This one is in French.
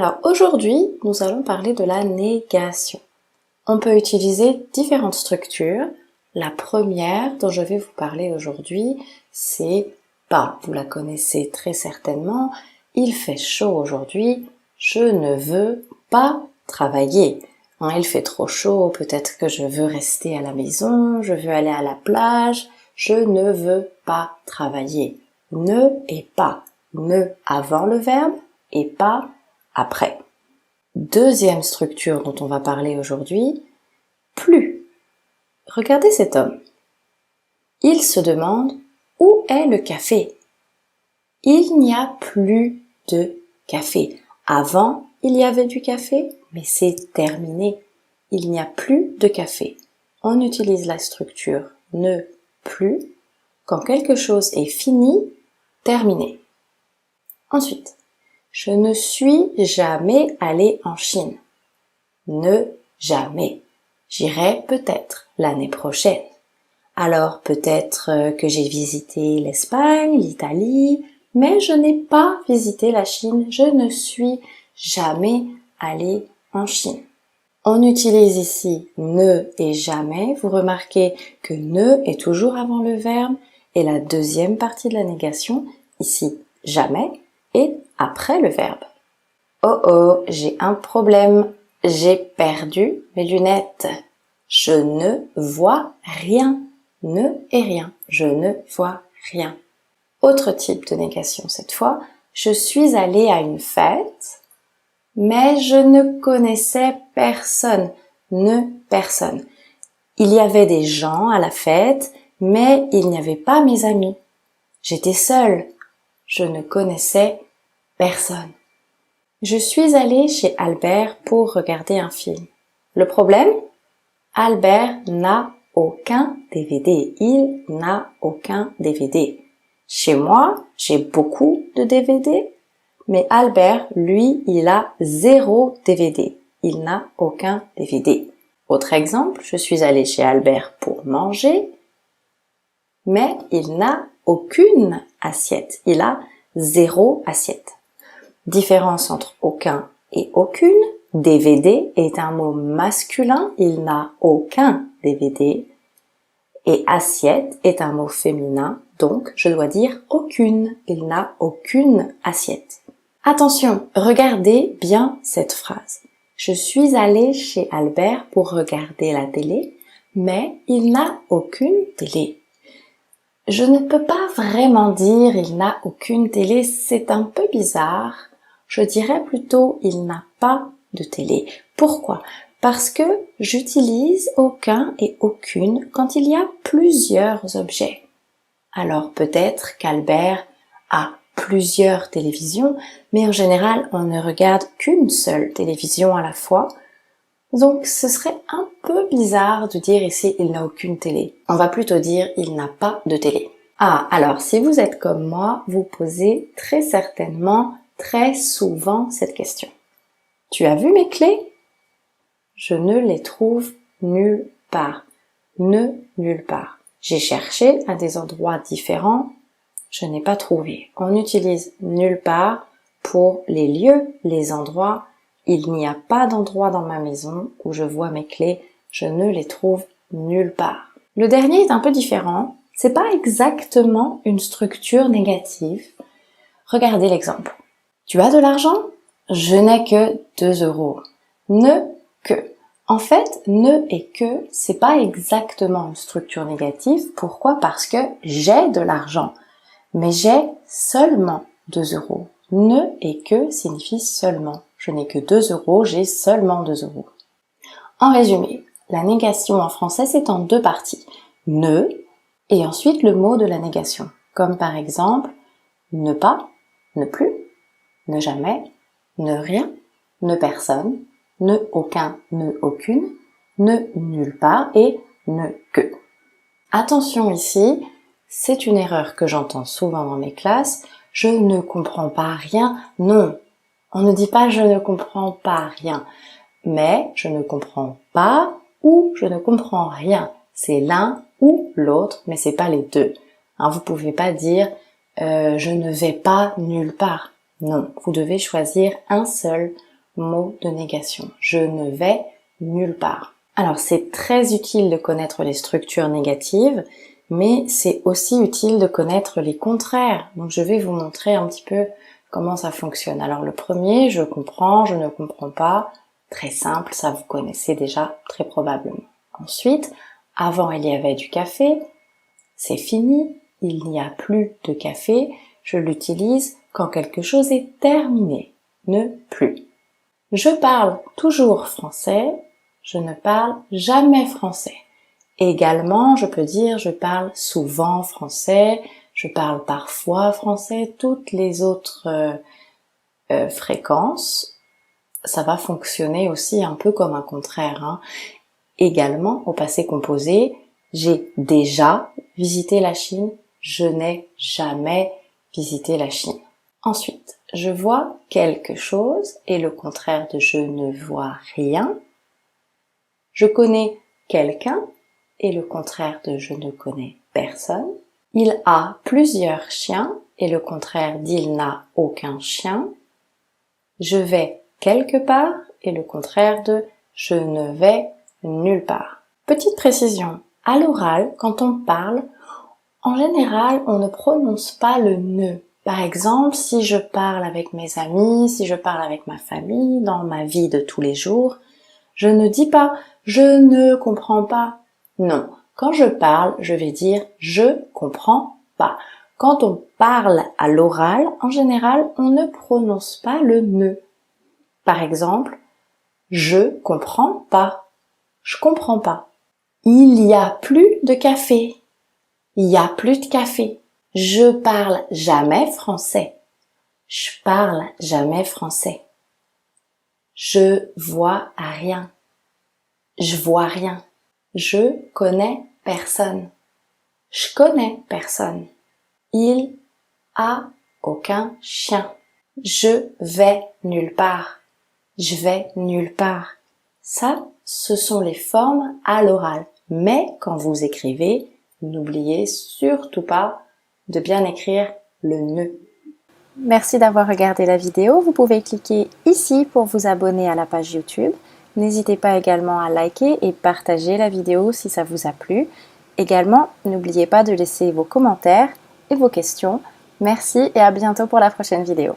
Alors aujourd'hui, nous allons parler de la négation. On peut utiliser différentes structures. La première dont je vais vous parler aujourd'hui, c'est pas. Vous la connaissez très certainement. Il fait chaud aujourd'hui. Je ne veux pas travailler. Il fait trop chaud, peut-être que je veux rester à la maison, je veux aller à la plage. Je ne veux pas travailler. Ne et pas. Ne avant le verbe et pas après. Deuxième structure dont on va parler aujourd'hui, plus. Regardez cet homme. Il se demande où est le café. Il n'y a plus de café. Avant, il y avait du café, mais c'est terminé. Il n'y a plus de café. On utilise la structure ne plus quand quelque chose est fini, terminé. Ensuite, je ne suis jamais allé en Chine. Ne jamais. J'irai peut-être l'année prochaine. Alors peut-être que j'ai visité l'Espagne, l'Italie, mais je n'ai pas visité la Chine. Je ne suis jamais allé en Chine. On utilise ici ne et jamais. Vous remarquez que ne est toujours avant le verbe et la deuxième partie de la négation, ici jamais, est après le verbe. Oh oh, j'ai un problème. J'ai perdu mes lunettes. Je ne vois rien. Ne et rien. Je ne vois rien. Autre type de négation cette fois. Je suis allée à une fête, mais je ne connaissais personne. Ne personne. Il y avait des gens à la fête, mais il n'y avait pas mes amis. J'étais seule. Je ne connaissais personne. Je suis allée chez Albert pour regarder un film. Le problème? Albert n'a aucun DVD. Il n'a aucun DVD. Chez moi, j'ai beaucoup de DVD, mais Albert, lui, il a 0 DVD. Il n'a aucun DVD. Autre exemple, je suis allée chez Albert pour manger, mais il n'a aucune assiette. Il a 0 assiette. Différence entre aucun et aucune. DVD est un mot masculin, il n'a aucun DVD. Et assiette est un mot féminin, donc je dois dire aucune. Il n'a aucune assiette. Attention, regardez bien cette phrase. Je suis allée chez Albert pour regarder la télé, mais il n'a aucune télé. Je ne peux pas vraiment dire il n'a aucune télé, c'est un peu bizarre. Je dirais plutôt il n'a pas de télé. Pourquoi? Parce que j'utilise aucun et aucune quand il y a plusieurs objets. Alors peut-être qu'Albert a plusieurs télévisions, mais en général on ne regarde qu'une seule télévision à la fois. Donc ce serait un peu bizarre de dire ici il n'a aucune télé. On va plutôt dire il n'a pas de télé. Ah, alors si vous êtes comme moi, vous posez très certainement très souvent cette question. Tu as vu mes clés? Je ne les trouve nulle part. Ne nulle part. J'ai cherché à des endroits différents, je n'ai pas trouvé. On utilise nulle part pour les lieux, les endroits. Il n'y a pas d'endroit dans ma maison où je vois mes clés, je ne les trouve nulle part. Le dernier est un peu différent. C'est pas exactement une structure négative. Regardez l'exemple. Tu as de l'argent? Je n'ai que 2 euros. Ne que. En fait, ne et que, c'est pas exactement une structure négative. Pourquoi? Parce que j'ai de l'argent. Mais j'ai seulement 2 euros. Ne et que signifie seulement. Je n'ai que 2 euros, j'ai seulement 2 euros. En résumé, la négation en français, c'est en 2 parties. Ne et ensuite le mot de la négation. Comme par exemple, ne pas, ne plus, ne jamais, ne rien, ne personne, ne aucun, ne aucune, ne nulle part et ne que. Attention ici, c'est une erreur que j'entends souvent dans mes classes. Je ne comprends pas rien. Non, on ne dit pas je ne comprends pas rien, mais je ne comprends pas ou je ne comprends rien. C'est l'un ou l'autre, mais c'est pas les deux. Vous pouvez pas dire je ne vais pas nulle part. Non, vous devez choisir un seul mot de négation. Je ne vais nulle part. Alors c'est très utile de connaître les structures négatives, mais c'est aussi utile de connaître les contraires. Donc je vais vous montrer un petit peu comment ça fonctionne. Alors le premier, je comprends, je ne comprends pas. Très simple, ça vous connaissez déjà très probablement. Ensuite, avant il y avait du café, c'est fini, il n'y a plus de café, je l'utilise quand quelque chose est terminé, ne plus. Je parle toujours français, je ne parle jamais français. Également, je peux dire je parle souvent français, je parle parfois français, toutes les autres fréquences, ça va fonctionner aussi un peu comme un contraire, hein. Également, au passé composé, j'ai déjà visité la Chine, je n'ai jamais visité la Chine. Ensuite, je vois quelque chose et le contraire de je ne vois rien. Je connais quelqu'un et le contraire de je ne connais personne. Il a plusieurs chiens et le contraire d'il n'a aucun chien. Je vais quelque part et le contraire de je ne vais nulle part. Petite précision, à l'oral, quand on parle, en général, on ne prononce pas le ne. Par exemple, si je parle avec mes amis, si je parle avec ma famille, dans ma vie de tous les jours, je ne dis pas je ne comprends pas. Non, quand je parle, je vais dire je comprends pas. Quand on parle à l'oral, en général, on ne prononce pas le ne. Par exemple, je comprends pas. Je comprends pas. Il y a plus de café. Il y a plus de café. Je parle jamais français. Je parle jamais français. Je vois rien. Je vois rien. Je connais personne. Je connais personne. Il a aucun chien. Je vais nulle part. Je vais nulle part. Ça, ce sont les formes à l'oral. Mais quand vous écrivez, n'oubliez surtout pas de bien écrire le ne. Merci d'avoir regardé la vidéo. Vous pouvez cliquer ici pour vous abonner à la page YouTube. N'hésitez pas également à liker et partager la vidéo si ça vous a plu. Également, n'oubliez pas de laisser vos commentaires et vos questions. Merci et à bientôt pour la prochaine vidéo.